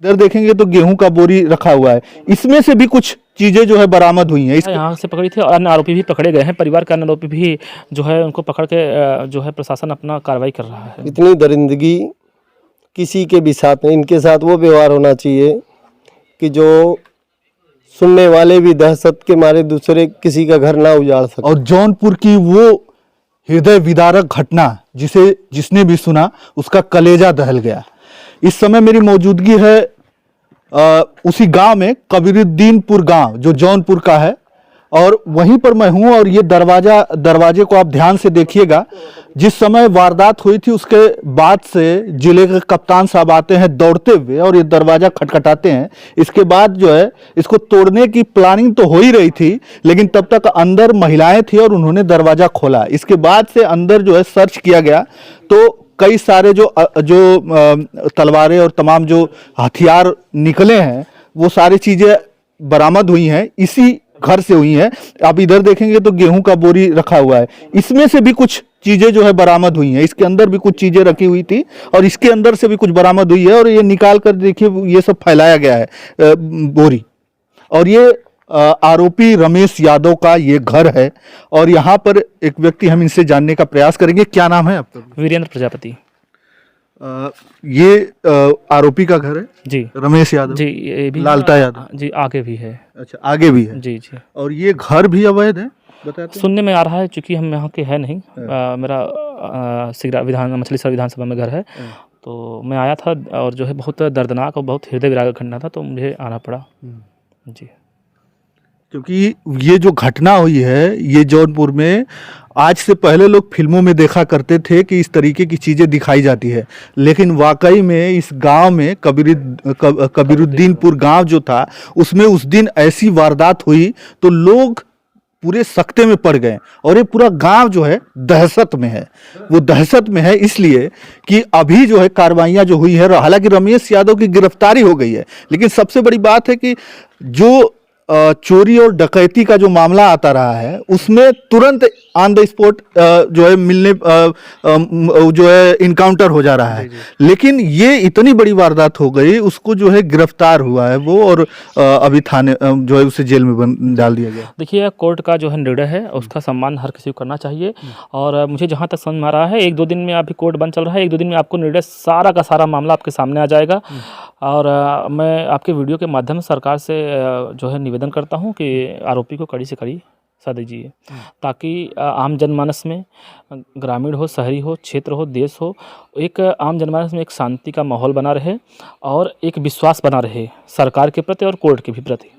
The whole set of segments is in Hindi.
इधर देखेंगे तो गेहूं का बोरी रखा हुआ है, इसमें से भी कुछ चीजें जो है बरामद हुई हैं। यहाँ से पकड़ी थी और अन्य आरोपी भी पकड़े गए हैं। परिवार के अन्य आरोपी भी जो है उनको पकड़ के जो है प्रशासन अपना कार्रवाई कर रहा है। इतनी दरिंदगी किसी के भी साथ नहीं, इनके साथ वो व्यवहार होना चाहिए कि जो सुनने वाले भी दहशत के मारे दूसरे किसी का घर ना उजाड़ सके। और जौनपुर की वो हृदय विदारक घटना जिसने भी सुना उसका कलेजा दहल गया। इस समय मेरी मौजूदगी है उसी गांव में, कबीरुद्दीनपुर गांव जो जौनपुर का है, और वहीं पर मैं हूं। और ये दरवाजे को आप ध्यान से देखिएगा। जिस समय वारदात हुई थी उसके बाद से जिले के कप्तान साहब आते हैं दौड़ते हुए और ये दरवाजा खटखटाते हैं। इसके बाद जो है इसको तोड़ने की प्लानिंग तो हो ही रही थी, लेकिन तब तक अंदर महिलाएं थी और उन्होंने दरवाजा खोला। इसके बाद से अंदर जो है सर्च किया गया तो कई सारे जो तलवारें और तमाम जो हथियार निकले हैं वो सारी चीजें बरामद हुई हैं, इसी घर से हुई हैं। आप इधर देखेंगे तो गेहूं का बोरी रखा हुआ है, इसमें से भी कुछ चीजें जो है बरामद हुई हैं। इसके अंदर भी कुछ चीजें रखी हुई थी और इसके अंदर से भी कुछ बरामद हुई है। और ये निकाल कर देखिए, ये सब फैलाया गया है बोरी। और ये आरोपी रमेश यादव का ये घर है। और यहाँ पर एक व्यक्ति, हम इनसे जानने का प्रयास करेंगे। क्या नाम है आपका? वीरेंद्र प्रजापति। ये आरोपी का घर है जी, रमेश यादव जी। ये भी लालता यादव जी, आगे भी है। अच्छा, आगे भी है। जी जी। और ये घर भी अवैध है बताते हैं? सुनने में आ रहा है, चूंकि हम यहाँ के हैं नहीं। मेरा मछलीशहर विधानसभा में घर है, तो मैं आया था और जो है बहुत दर्दनाक और बहुत हृदय विदारक घटना था, तो मुझे आना पड़ा। जी, क्योंकि ये जो घटना हुई है ये जौनपुर में, आज से पहले लोग फिल्मों में देखा करते थे कि इस तरीके की चीज़ें दिखाई जाती है, लेकिन वाकई में इस गांव में कबीरुद्दीनपुर गांव जो था उसमें उस दिन ऐसी वारदात हुई तो लोग पूरे सख्ते में पड़ गए। और ये पूरा गांव जो है दहशत में है। वो दहशत में है इसलिए कि अभी जो है कार्रवाइयां जो हुई है, हालांकि रमेश यादव की गिरफ्तारी हो गई है, लेकिन सबसे बड़ी बात है कि जो चोरी और डकैती का जो मामला आता रहा है उसमें तुरंत ऑन द स्पॉट जो है मिलने जो है इनकाउंटर हो जा रहा है। लेकिन ये इतनी बड़ी वारदात हो गई, उसको जो है गिरफ्तार हुआ है वो, और अभी थाने जो है उसे जेल में डाल दिया गया। देखिए कोर्ट का जो है निर्णय है उसका सम्मान हर किसी को करना चाहिए। और मुझे जहाँ तक समझ में आ रहा है 1-2 दिन में अभी कोर्ट बंद चल रहा है, 1-2 दिन में आपको निर्णय सारा का सारा मामला आपके सामने आ जाएगा। और मैं आपके वीडियो के माध्यम से सरकार से जो है निवेदन करता हूं कि आरोपी को कड़ी से कड़ी सजा दीजिए, ताकि आम जनमानस में, ग्रामीण हो, शहरी हो, क्षेत्र हो, देश हो, एक आम जनमानस में एक शांति का माहौल बना रहे और एक विश्वास बना रहे सरकार के प्रति और कोर्ट के भी प्रति।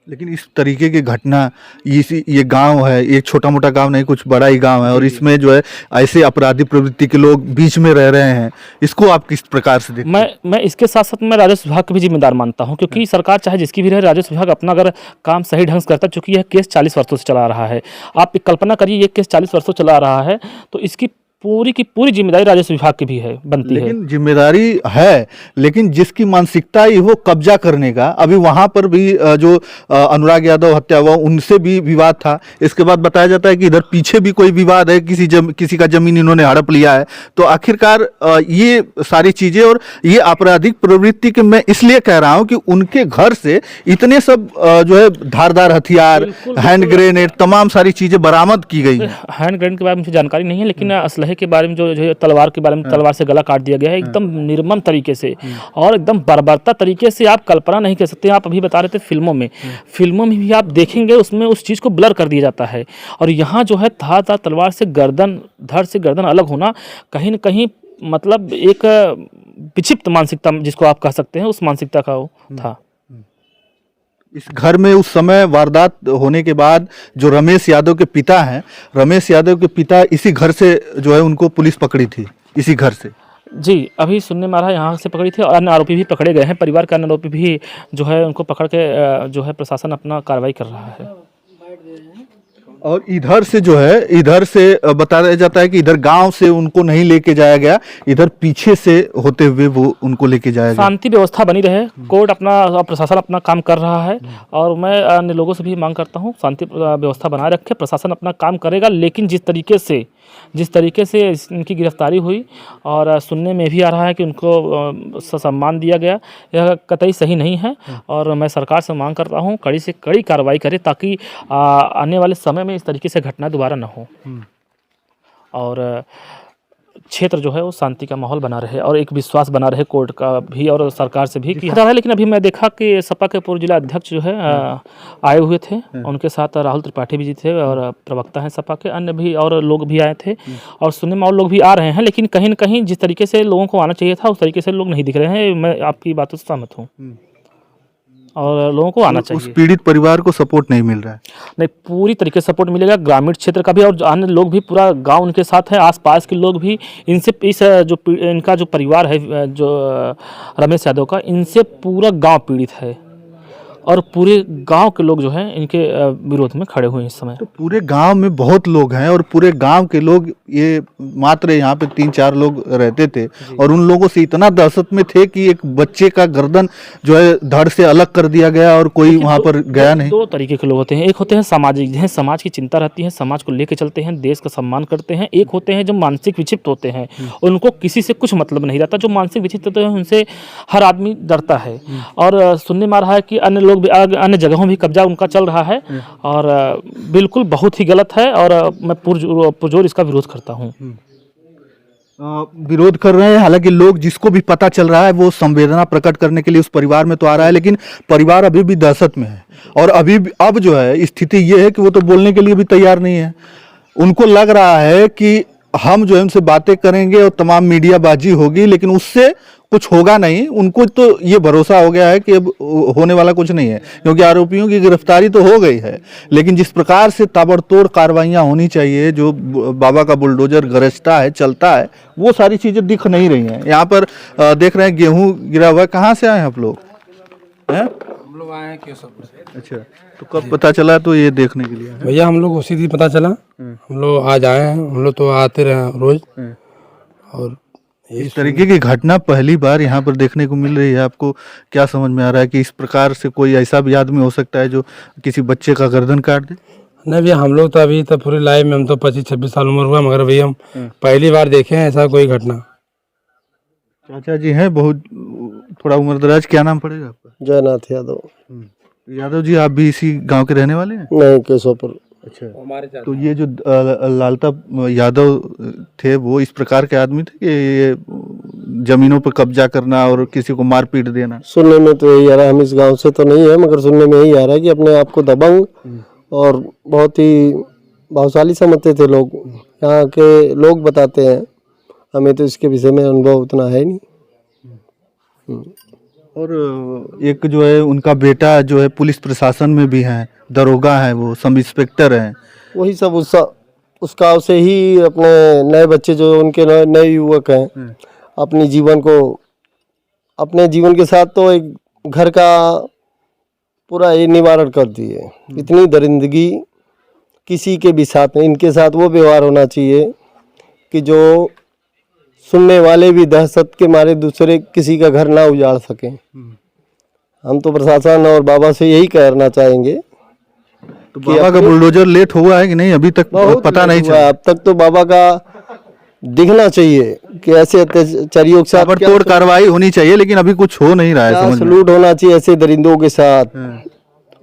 लेकिन इस तरीके की घटना, ये गांव है, एक छोटा मोटा गांव नहीं, कुछ बड़ा ही गांव है, और इसमें जो है ऐसे अपराधी प्रवृत्ति के लोग बीच में रह रहे हैं, इसको आप किस प्रकार से देखते हैं? मैं इसके साथ साथ मैं राजस्व विभाग को भी जिम्मेदार मानता हूं, क्योंकि सरकार चाहे जिसकी भी रहे, राजस्व विभाग अपना अगर काम सही ढंग से करता, चूंकि यह केस 40 वर्षों से चला रहा है। आप कल्पना करिए, ये केस 40 वर्षों चला रहा है, तो इसकी पूरी की पूरी जिम्मेदारी राजस्व विभाग की भी है, बनती है। लेकिन जिम्मेदारी है, लेकिन जिसकी मानसिकता ही वो कब्जा करने का, अभी वहां पर भी जो अनुराग यादव हत्या हुआ उनसे भी विवाद था। इसके बाद बताया जाता है कि इधर पीछे भी कोई विवाद है, किसी का जमीन इन्होंने हड़प लिया है। तो आखिरकार ये सारी चीजें और ये आपराधिक प्रवृत्ति के, मैं इसलिए कह रहा हूं कि उनके घर से इतने सब जो है धारदार हथियार, हैंड ग्रेनेड, तमाम सारी चीजें बरामद की गई हैं। हैंड ग्रेनेड के बारे में मुझे जानकारी नहीं है, लेकिन असलहे के बारे में जो तलवार के बारे में, तलवार से गला काट दिया गया है एकदम निर्मम तरीके से और एकदम बर्बरता तरीके से। आप कल्पना नहीं कर सकते। आप अभी बता रहे थे फिल्मों में भी आप देखेंगे उसमें उस चीज़ को ब्लर कर दिया जाता है। और यहाँ जो है धारदार तलवार से धड़ से गर्दन अलग होना, कहीं न कहीं मतलब एक विक्षिप्त मानसिकता जिसको आप कह सकते हैं, उस मानसिकता का वो था। इस घर में उस समय वारदात होने के बाद जो रमेश यादव के पिता हैं, रमेश यादव के पिता इसी घर से जो है उनको पुलिस पकड़ी थी, इसी घर से। जी, अभी सुनने में आ रहा है यहाँ से पकड़ी थी और अन्य आरोपी भी पकड़े गए हैं। परिवार के अन्य आरोपी भी जो है उनको पकड़ के जो है प्रशासन अपना कार्रवाई कर रहा है। और इधर से जो है, इधर से बताया जाता है कि इधर गांव से उनको नहीं लेके जाया गया, इधर पीछे से होते हुए वो उनको लेके जाया गया। शांति व्यवस्था बनी रहे, कोर्ट अपना और प्रशासन अपना काम कर रहा है, और मैं अन्य लोगों से भी मांग करता हूँ शांति व्यवस्था बनाए रखे, प्रशासन अपना काम करेगा। लेकिन जिस तरीके से इनकी गिरफ्तारी हुई और सुनने में भी आ रहा है कि उनको सम्मान दिया गया, यह कतई सही नहीं है। और मैं सरकार से मांग करता हूँ कड़ी से कड़ी कार्रवाई करे, ताकि आने वाले समय में इस तरीके से घटना दोबारा न हो और क्षेत्र जो है वो शांति का माहौल बना रहे और एक विश्वास बना रहे कोर्ट का भी और सरकार से भी किया जा रहा है। लेकिन अभी मैं देखा कि सपा के पूर्व जिला अध्यक्ष जो है आए हुए थे, उनके साथ राहुल त्रिपाठी भी जी थे और प्रवक्ता हैं सपा के, अन्य भी और लोग भी आए थे और सुनने में और लोग भी आ रहे हैं। लेकिन कहीं न कहीं जिस तरीके से लोगों को आना चाहिए था उस तरीके से लोग नहीं दिख रहे हैं। मैं आपकी बातों से सहमत हूँ और लोगों को आना उस चाहिए। पीड़ित परिवार को सपोर्ट नहीं मिल रहा है। नहीं, पूरी तरीके से सपोर्ट मिलेगा, ग्रामीण क्षेत्र का भी और अन्य लोग भी, पूरा गांव उनके साथ है, आसपास के लोग भी। इनसे इनका जो परिवार है जो रमेश यादव का, इनसे पूरा गांव पीड़ित है और पूरे गांव के लोग जो हैं इनके विरोध में खड़े हुए हैं इस समय। तो पूरे गांव में बहुत लोग हैं और पूरे गांव के लोग, ये मात्र यहाँ पे 3-4 लोग रहते थे और उन लोगों से इतना दहशत में थे कि एक बच्चे का गर्दन जो है धड़ से अलग कर दिया गया और कोई वहां पर गया नहीं। दो तरीके के लोग होते हैं, एक होते हैं सामाजिक, जिन्हें समाज की चिंता रहती है, समाज को लेकर चलते हैं, देश का सम्मान करते हैं। एक होते हैं जो मानसिक विक्षिप्त होते हैं, उनको किसी से कुछ मतलब नहीं रहता। जो मानसिक विक्षिप्त होते हैं उनसे हर आदमी डरता है और सुनने में आ रहा है कि अन्य लोग भी, अन्य जगहों भी कब्जा उनका चल रहा है और बिल्कुल बहुत ही गलत है और मैं पुरजोर इसका विरोध करता हूँ। विरोध कर रहे हैं। हालांकि लोग, जिसको भी पता चल रहा है वो संवेदना प्रकट करने के लिए उस परिवार में तो आ रहा है, लेकिन परिवार अभी भी दहशत में है और अब जो है स्थिति ये है कि वो तो बोलने के लिए भी तैयार नहीं है। उनको लग रहा है कि हम जो है उनसे बातें करेंगे और तमाम मीडियाबाजी होगी, लेकिन उससे कुछ होगा नहीं। उनको तो ये भरोसा हो गया है कि अब होने वाला कुछ नहीं है, क्योंकि आरोपियों की गिरफ्तारी तो हो गई है। लेकिन जिस प्रकार से ताबड़तोड़ कार्रवाइयां होनी चाहिए, जो बाबा का बुलडोजर गरजता है, चलता है, वो सारी चीजें दिख नहीं रही हैं। यहाँ पर देख रहे हैं गेहूं गिरा हुआ है। कहाँ से आए हैं आप लोग? हम लोग आए हैं केशवपुर से। अच्छा, तो कब पता चला तो ये देखने के लिए? भैया हम लोग उसी दिन पता चला, हम लोग आज आए हैं। हम लोग तो आते रहे रोज और इस तरीके की घटना पहली बार यहाँ पर देखने को मिल रही है। आपको क्या समझ में आ रहा है कि इस प्रकार से कोई ऐसा भी आदमी हो सकता है जो किसी बच्चे का गर्दन काट दे? नहीं भैया, हम लोग तो अभी तो पूरी लाइफ में हम तो 25-26 साल उम्र हुआ, मगर भैया हम पहली बार देखे हैं ऐसा कोई घटना। चाचा जी हैं बहुत थोड़ा उम्र दराज। क्या नाम पड़ेगा आपका? जयनाथ यादव। यादव जी, आप भी इसी गांव के रहने वाले हैं? नहीं, केशवपुर। अच्छा, तो ये जो लालता यादव थे वो इस प्रकार के आदमी थे कि ये जमीनों पर कब्जा करना और किसी को मार पीट देना? सुनने में तो यही आ रहा है, हम इस गांव से तो नहीं है, मगर सुनने में यही आ रहा है कि अपने आप को दबंग और बहुत ही भावशाली समझते थे लोग। यहाँ के लोग बताते हैं, हमें तो इसके विषय में अनुभव उतना है नहीं। और एक जो है उनका बेटा जो है पुलिस प्रशासन में भी है, दरोगा है, वो सब इंस्पेक्टर हैं। वही सब उस गाँव से ही अपने नए बच्चे जो उनके नए युवक हैं, अपने जीवन के साथ तो एक घर का पूरा ये निवारण कर दिए। इतनी दरिंदगी किसी के भी साथ नहीं, इनके साथ वो व्यवहार होना चाहिए कि जो सुनने वाले भी दहशत के मारे दूसरे किसी का घर ना उजाड़ सकें। हम तो प्रशासन और बाबा से यही कहना चाहेंगे। तो बाबा का बुलडोजर लेट हुआ है कि नहीं अभी तक पता नहीं चला? अब तक तो बाबा का दिखना चाहिए कि ऐसे अत्याचारियों के साथ तोड़ कार्रवाई होनी चाहिए, लेकिन अभी कुछ हो नहीं रहा है। समझ में सलूट होना चाहिए ऐसे दरिंदों के साथ।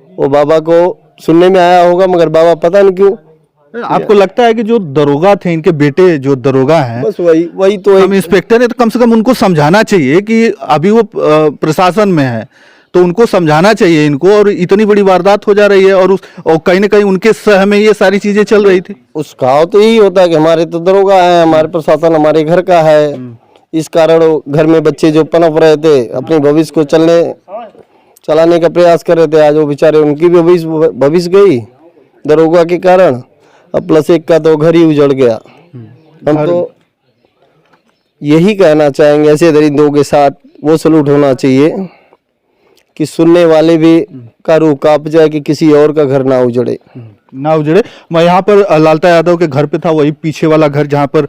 वो बाबा को सुनने में आया होगा, मगर बाबा पता नहीं क्यों। आपको लगता है कि जो दरोगा थे, इनके बेटे जो दरोगा हैं, बस वही तो हम इंस्पेक्टर है, तो कम से कम उनको समझाना चाहिए कि अभी वो प्रशासन में है, तो उनको समझाना चाहिए इनको। और इतनी बड़ी वारदात हो जा रही है और कहीं ना कहीं उनके सह में ये सारी चीजें चल रही थी। उस गाँव तो यही होता है कि हमारे तो दरोगा है, हमारे प्रशासन हमारे घर का है। इस कारण घर में बच्चे जो पनप रहे थे, अपने भविष्य को चलाने का प्रयास कर रहे थे, आज वो बेचारे उनकी भी भविष्य गई दरोगा के कारण। अब प्लस एक का तो घर ही उजड़ गया। हम तो यही कहना चाहेंगे, ऐसे दरिंदों के साथ वो सलूट होना चाहिए कि सुनने वाले भी का रूह कांप जाए कि किसी और का घर ना उजड़े। ना उजड़े। मैं यहाँ पर लालता यादव के घर पे था, वही पीछे वाला घर जहाँ पर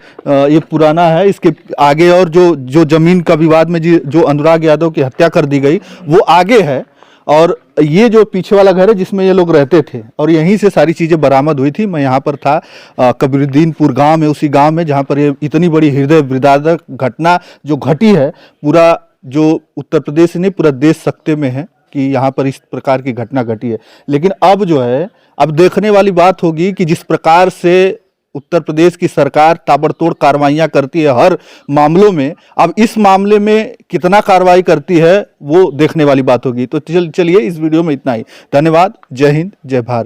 ये पुराना है, इसके आगे और जो जमीन का विवाद में जो अनुराग यादव की हत्या कर दी गई वो आगे है, और ये जो पीछे वाला घर है जिसमें ये लोग रहते थे, और यहीं से सारी चीज़ें बरामद हुई थी। मैं यहाँ पर था कबीरुद्दीनपुर गांव में, उसी गांव में जहाँ पर ये इतनी बड़ी हृदय विदारक घटना जो घटी है, पूरा जो उत्तर प्रदेश नहीं पूरा देश सकते में है कि यहाँ पर इस प्रकार की घटना घटी है। लेकिन अब जो है, अब देखने वाली बात होगी कि जिस प्रकार से उत्तर प्रदेश की सरकार ताबड़तोड़ कार्रवाइयाँ करती है हर मामलों में, अब इस मामले में कितना कार्रवाई करती है वो देखने वाली बात होगी। तो चलिए इस वीडियो में इतना ही। धन्यवाद। जय हिंद, जय भारत।